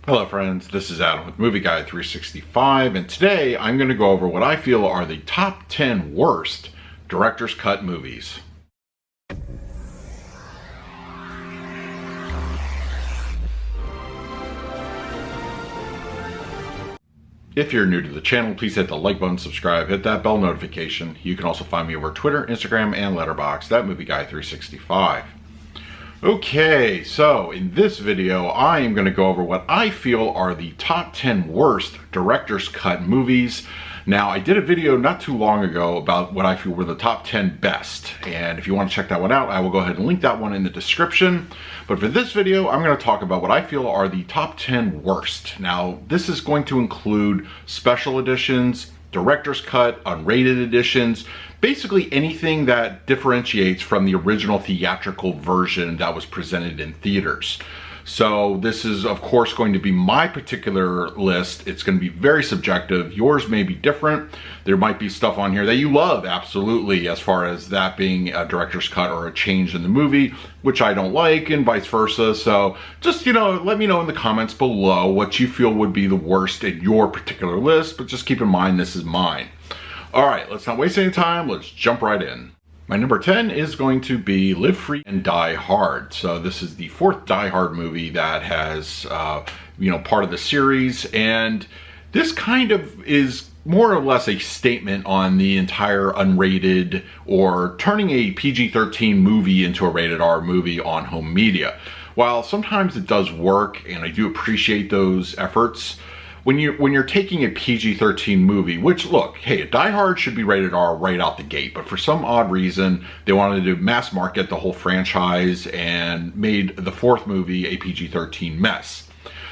Hello friends, this is Adam with Movie Guide 365, and today I'm going to go over what I feel are the top 10 worst director's cut movies. If you're new to the channel, please hit the like button, subscribe, hit that bell notification. You can also find me over Twitter, Instagram, and Letterboxd at Movie Guide 365. Okay, so in this video, I am going to go over what I feel are the top 10 worst director's cut movies. Now, I did a video not too long ago about what I feel were the top 10 best, and if you want to check that one out, I will go ahead and link that one in the description. But for this video, I'm going to talk about what I feel are the top 10 worst. Now, this is going to include special editions, director's cut, unrated editions, basically anything that differentiates from the original theatrical version that was presented in theaters. So this is of course going to be my particular list. It's going to be very subjective. Yours may be different. There might be stuff on here that you love, absolutely, as far as that being a director's cut or a change in the movie, which I don't like, and vice versa. So just, let me know in the comments below what you feel would be the worst in your particular list, but just keep in mind this is mine. All right, let's not waste any time. Let's jump right in. My number 10 is going to be Live Free and Die Hard. So this is the fourth Die Hard movie that has, part of the series. And this kind of is more or less a statement on the entire unrated or turning a PG-13 movie into a rated R movie on home media. While sometimes it does work, and I do appreciate those efforts, when you're taking a PG-13 movie, which, look, hey, Die Hard should be rated R right out the gate, but for some odd reason, they wanted to mass market the whole franchise and made the fourth movie a PG-13 mess.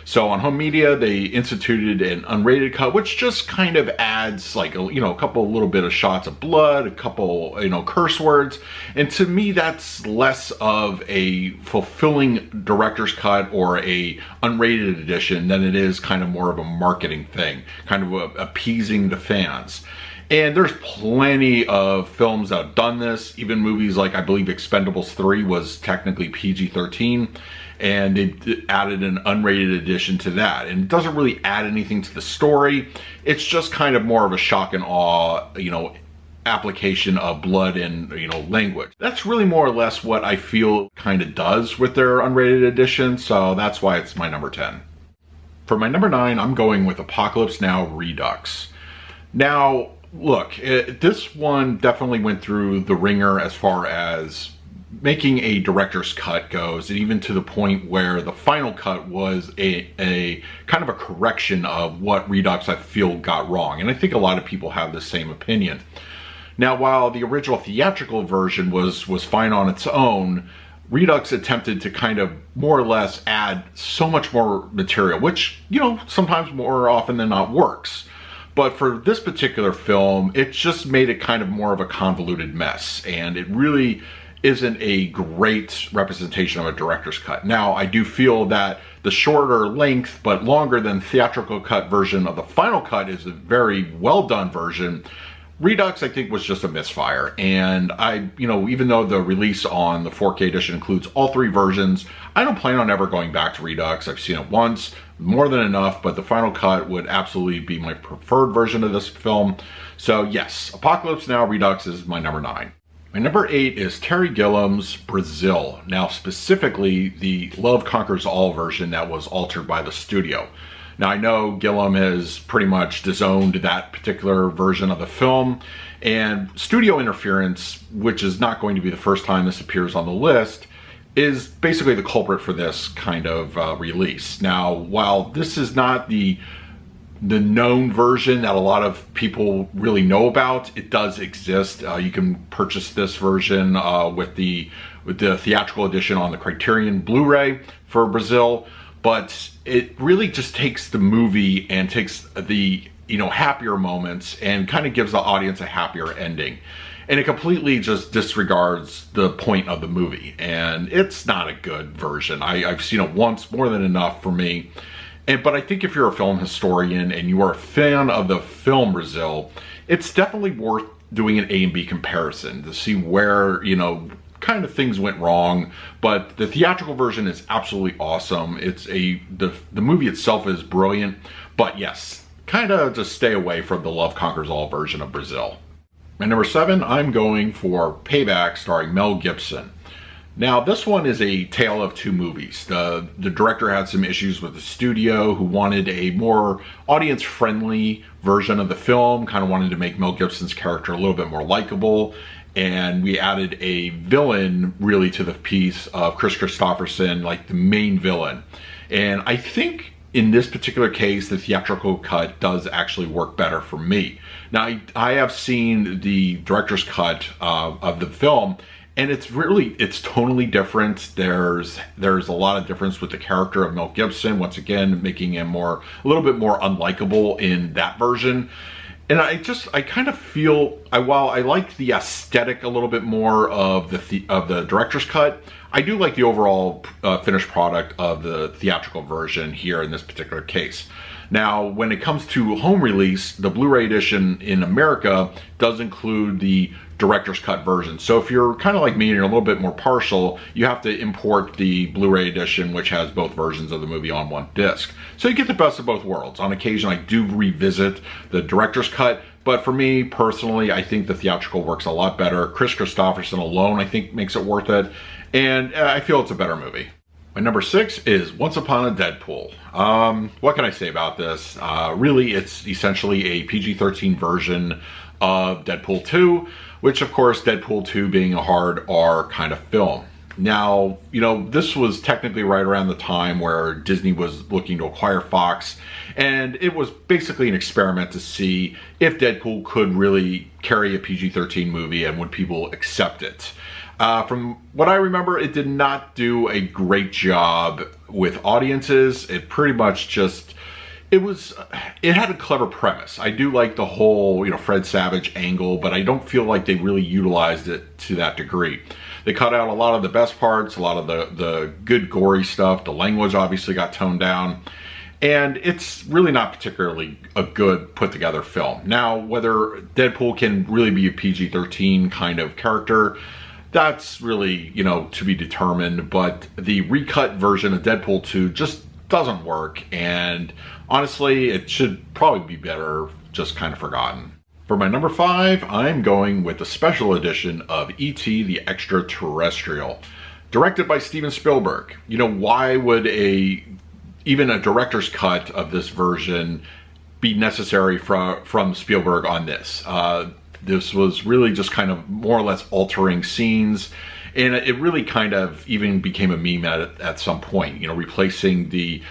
So on home media, they instituted an unrated cut, which just kind of adds like a couple little bit of shots of blood, a couple curse words, and to me that's less of a fulfilling director's cut or a unrated edition than it is kind of more of a marketing thing, kind of appeasing the fans. And there's plenty of films that have done this, even movies like, I believe Expendables 3 was technically PG-13, and they added an unrated edition to that. And it doesn't really add anything to the story. It's just kind of more of a shock and awe, application of blood and, language. That's really more or less what I feel kind of does with their unrated edition, so that's why it's my number 10. For my number 9, I'm going with Apocalypse Now Redux. Now, look, this one definitely went through the ringer as far as making a director's cut goes, and even to the point where the final cut was a kind of a correction of what Redux I feel got wrong, and I think a lot of people have the same opinion. Now, while the original theatrical version was fine on its own, Redux attempted to kind of more or less add so much more material, which, sometimes more often than not works. But for this particular film, it just made it kind of more of a convoluted mess, and it really isn't a great representation of a director's cut. Now, I do feel that the shorter length but longer than theatrical cut version of the final cut is a very well done version. Redux, I think, was just a misfire, and even though the release on the 4K edition includes all three versions, I don't plan on ever going back to Redux. I've seen it once, more than enough, but the final cut would absolutely be my preferred version of this film. So yes, Apocalypse Now Redux is my number 9. My number 8 is Terry Gilliam's Brazil. Now, specifically the Love Conquers All version that was altered by the studio. Now, I know Gilliam has pretty much disowned that particular version of the film, and studio interference, which is not going to be the first time this appears on the list, is basically the culprit for this kind of release. Now, while this is not the known version that a lot of people really know about, it does exist. You can purchase this version with the theatrical edition on the Criterion Blu Ray for Brazil, but it really just takes the movie and takes the happier moments and kind of gives the audience a happier ending, and it completely just disregards the point of the movie, and it's not a good version. I've seen it once, more than enough for me. But I think if you're a film historian and you are a fan of the film Brazil, it's definitely worth doing an A and B comparison to see where, kind of things went wrong, but the theatrical version is absolutely awesome. The movie itself is brilliant, but yes, kind of just stay away from the Love Conquers All version of Brazil. And number 7, I'm going for Payback, starring Mel Gibson. Now, this one is a tale of two movies. The director had some issues with the studio, who wanted a more audience-friendly version of the film, kind of wanted to make Mel Gibson's character a little bit more likable, and we added a villain really to the piece of Chris Christopherson, like the main villain. And I think in this particular case, the theatrical cut does actually work better for me. Now, I have seen the director's cut of the film, and it's tonally different. There's a lot of difference with the character of Mel Gibson, once again, making him a little bit more unlikable in that version. And I kind of feel, while I like the aesthetic a little bit more of the director's cut, I do like the overall finished product of the theatrical version here in this particular case. Now, when it comes to home release, the Blu Ray edition in America does include the director's cut version. So if you're kind of like me and you're a little bit more partial, you have to import the Blu Ray edition, which has both versions of the movie on one disc. So you get the best of both worlds. On occasion, I do revisit the director's cut, but for me personally, I think the theatrical works a lot better. Chris Christopherson alone, I think, makes it worth it, and I feel it's a better movie. My number 6 is Once Upon a Deadpool. What can I say about this? Really, it's essentially a PG-13 version of Deadpool 2, which of course, Deadpool 2 being a hard R kind of film. Now, this was technically right around the time where Disney was looking to acquire Fox, and it was basically an experiment to see if Deadpool could really carry a PG-13 movie and would people accept it. From what I remember, it did not do a great job with audiences. It pretty much it had a clever premise. I do like the whole, Fred Savage angle, but I don't feel like they really utilized it to that degree. They cut out a lot of the best parts, a lot of the good gory stuff. The language obviously got toned down, and it's really not particularly a good put together film. Now, whether Deadpool can really be a PG-13 kind of character, that's really, to be determined, but the recut version of Deadpool 2 just doesn't work, and honestly, it should probably be better just kind of forgotten. For my number 5, I'm going with the special edition of E.T. the Extraterrestrial, directed by Steven Spielberg. Why would even a director's cut of this version be necessary from Spielberg on this? This was really just kind of more or less altering scenes, and it really kind of even became a meme at some point, replacing the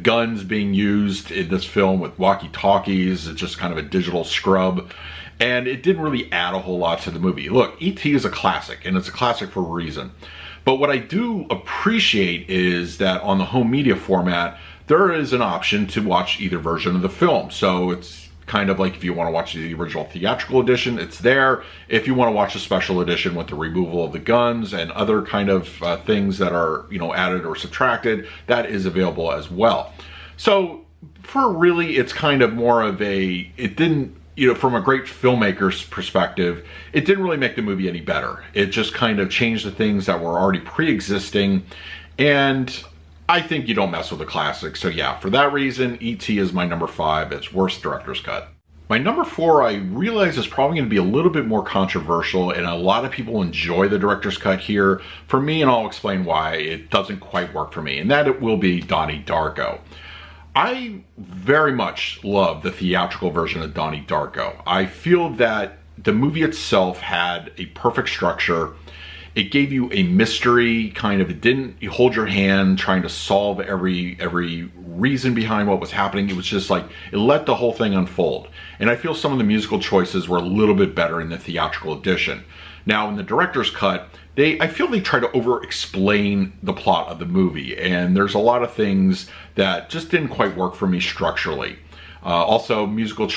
guns being used in this film with walkie-talkies. It's just kind of a digital scrub, and it didn't really add a whole lot to the movie. Look, E.T. is a classic, and it's a classic for a reason. But what I do appreciate is that on the home media format, there is an option to watch either version of the film. So it's kind of like if you want to watch the original theatrical edition, it's there. If you want to watch a special edition with the removal of the guns and other kind of things that are, added or subtracted, that is available as well. So for really, it's kind of more of it didn't, from a great filmmaker's perspective, it didn't really make the movie any better. It just kind of changed the things that were already pre-existing, and I think you don't mess with a classic. So yeah, for that reason, E.T. is my number 5. It's worst director's cut. My number 4, I realize, is probably going to be a little bit more controversial, and a lot of people enjoy the director's cut here. For me, and I'll explain why, it doesn't quite work for me, and that it will be Donnie Darko. I very much love the theatrical version of Donnie Darko. I feel that the movie itself had a perfect structure. It gave you a mystery, it didn't hold your hand trying to solve every reason behind what was happening. It was just like, it let the whole thing unfold. And I feel some of the musical choices were a little bit better in the theatrical edition. Now, in the director's cut, I feel they try to over-explain the plot of the movie, and there's a lot of things that just didn't quite work for me structurally. Also, musical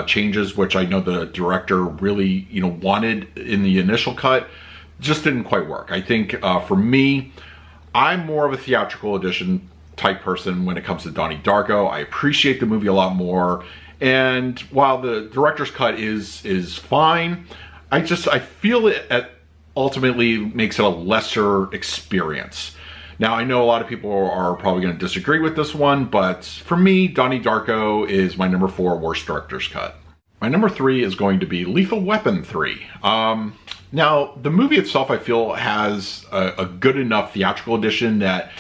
changes, which I know the director really, wanted in the initial cut, just didn't quite work. I think for me, I'm more of a theatrical edition type person when it comes to Donnie Darko. I appreciate the movie a lot more, and while the director's cut is fine, I feel it ultimately makes it a lesser experience. Now, I know a lot of people are probably going to disagree with this one, but for me, Donnie Darko is my number 4 worst director's cut. My number 3 is going to be Lethal Weapon 3. Now, the movie itself, I feel, has a good enough theatrical edition that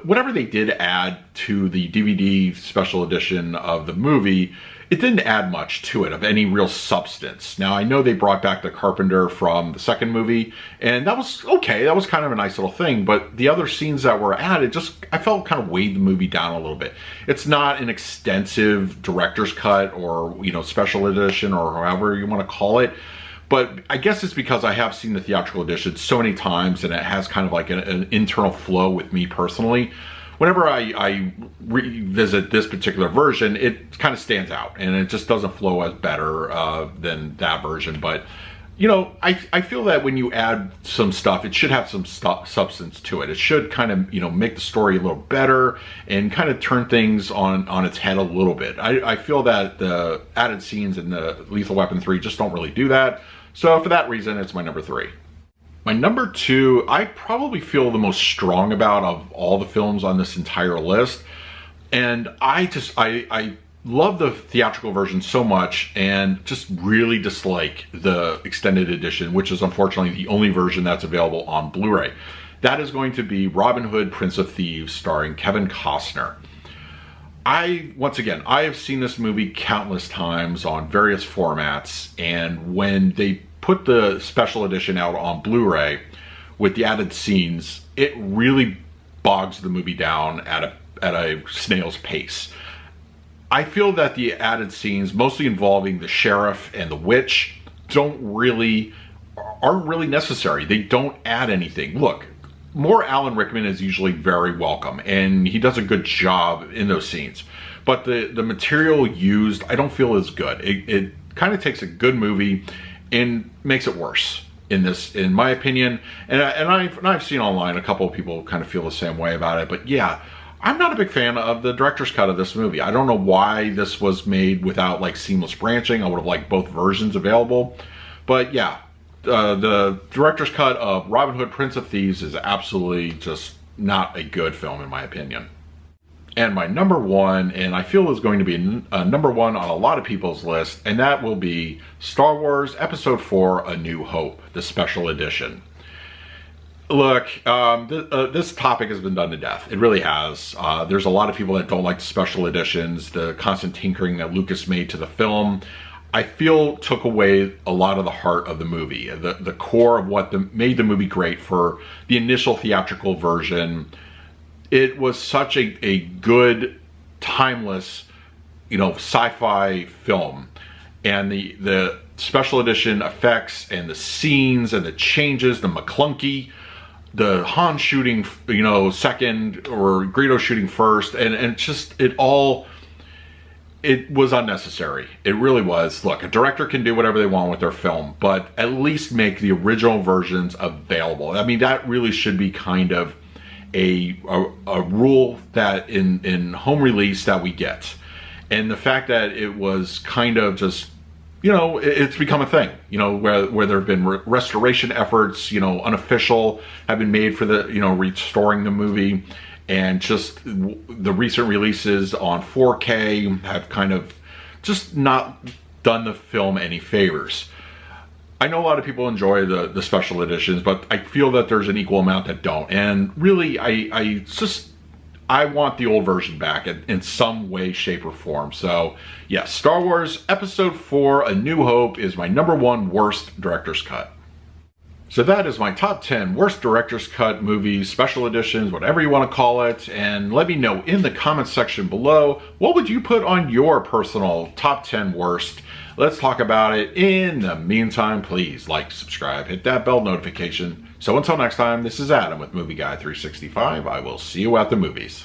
whatever they did add to the DVD special edition of the movie, it didn't add much to it of any real substance. Now, I know they brought back the Carpenter from the second movie, and that was okay. That was kind of a nice little thing, but the other scenes that were added I felt kind of weighed the movie down a little bit. It's not an extensive director's cut or, you know, special edition or however you want to call it, but I guess it's because I have seen the theatrical edition so many times and it has kind of like an internal flow with me personally. Whenever I revisit this particular version, it kind of stands out and it just doesn't flow as better than that version. But, you know, I feel that when you add some stuff, it should have some substance to it. It should kind of, you know, make the story a little better and kind of turn things on its head a little bit. I feel that the added scenes in the Lethal Weapon 3 just don't really do that. So for that reason, it's my number 3. My number 2, I probably feel the most strong about of all the films on this entire list. And I love the theatrical version so much and just really dislike the extended edition, which is unfortunately the only version that's available on Blu Ray. That is going to be Robin Hood, Prince of Thieves, starring Kevin Costner. Once again, I have seen this movie countless times on various formats, and when they put the special edition out on Blu-ray with the added scenes, it really bogs the movie down at a snail's pace. I feel that the added scenes, mostly involving the sheriff and the witch, aren't really necessary. They don't add anything. Look, more Alan Rickman is usually very welcome, and he does a good job in those scenes. But the material used, I don't feel is good. It kind of takes a good movie and makes it worse in my opinion. And I've seen online a couple of people kind of feel the same way about it. But yeah, I'm not a big fan of the director's cut of this movie. I don't know why this was made without like seamless branching. I would have liked both versions available. But yeah, the director's cut of Robin Hood, Prince of Thieves is absolutely just not a good film in my opinion. And my number 1, and I feel is going to be number 1 on a lot of people's list, and that will be Star Wars Episode 4, A New Hope, the special edition. Look, this topic has been done to death. It really has. There's a lot of people that don't like the special editions, the constant tinkering that Lucas made to the film. I feel took away a lot of the heart of the movie, the core of what made the movie great for the initial theatrical version. It was such a good, timeless, you know, sci-fi film, and the special edition effects and the scenes and the changes, the McClunky, the Han shooting, you know, second or Greedo shooting first, and just it was unnecessary. It really was. Look, a director can do whatever they want with their film, but at least make the original versions available. I mean, that really should be kind of a rule that in home release that we get. And the fact that it was kind of just, you know, it's become a thing, you know, where there have been restoration efforts, you know, unofficial, have been made for the, you know, restoring the movie, and just the recent releases on 4K have kind of just not done the film any favors. I know a lot of people enjoy the special editions, but I feel that there's an equal amount that don't. And really, I want the old version back in some way, shape, or form. So, yeah, Star Wars Episode 4, A New Hope is my number 1 worst director's cut. So that is my top 10 worst director's cut movies, special editions, whatever you want to call it. And let me know in the comments section below, what would you put on your personal top 10 worst? Let's talk about it. In the meantime, please like, subscribe, hit that bell notification. So until next time, this is Adam with Movie Guy 365. I will see you at the movies.